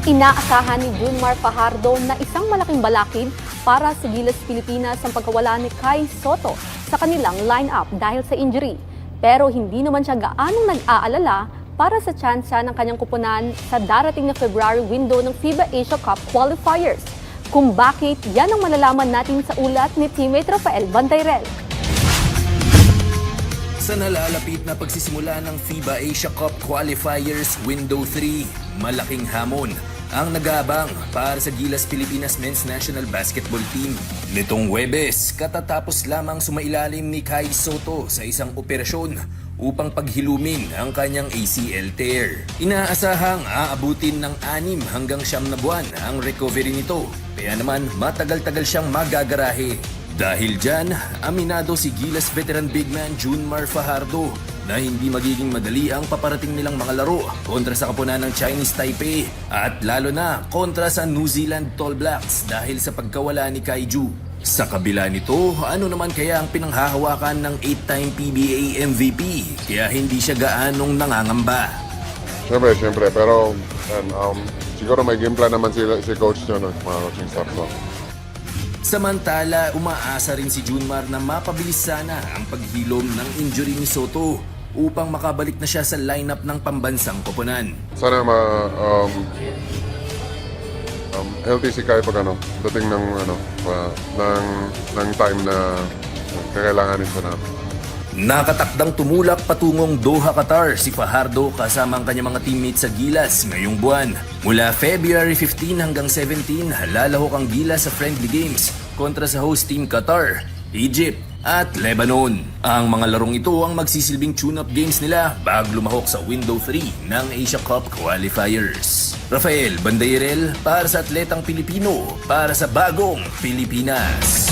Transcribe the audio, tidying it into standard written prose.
Inaasahan ni Junmar Fajardo na isang malaking balakid para sa Gilas Pilipinas ang pagkawala ni Kai Sotto sa kanilang lineup dahil sa injury. Pero hindi naman siya gaanong nag-aalala para sa tsansa ng kanyang kupunan sa darating na February window ng FIBA Asia Cup qualifiers. Kung bakit, yan ang malalaman natin sa ulat ni teammate Rafael Bandayrel. Sa nalalapit na pagsisimula ng FIBA Asia Cup Qualifiers Window 3, malaking hamon ang nag-aabang para sa Gilas Pilipinas Men's National Basketball Team. Nitong Huwebes, katatapos lamang sumailalim ni Kai Sotto sa isang operasyon upang paghilumin ang kanyang ACL tear. Inaasahang aabutin ng 6 hanggang 9 na buwan ang recovery nito, kaya naman matagal-tagal siyang magagarahe. Dahil dyan, aminado si Gilas veteran big man Junmar Fajardo na hindi magiging madali ang paparating nilang mga laro kontra sa kapunan ng Chinese Taipei at lalo na kontra sa New Zealand Tall Blacks dahil sa pagkawala ni Kaiju. Sa kabila nito, ano naman kaya ang pinanghahawakan ng 8-time PBA MVP kaya hindi siya gaanong nangangamba? Siyempre, pero siguro may game plan naman si coach nyo, mga coaching staff ko. Samantala, umaasa rin si Junmar na mapabilis sana ang paghilom ng injury ni Sotto upang makabalik na siya sa lineup ng pambansang koponan. Sana healthy si Kai pag dating ng time na kakailanganin sa natin. Nakatakdang tumulak patungong Doha, Qatar si Fajardo kasama ang kanyang mga teammates sa Gilas ngayong buwan. Mula February 15 hanggang 17, lalahok ang Gilas sa friendly games kontra sa host team Qatar, Egypt at Lebanon. Ang mga larong ito ang magsisilbing tune-up games nila bago lumahok sa Window 3 ng Asia Cup Qualifiers. Rafael Bandayrel para sa Atletang Pilipino para sa Bagong Pilipinas.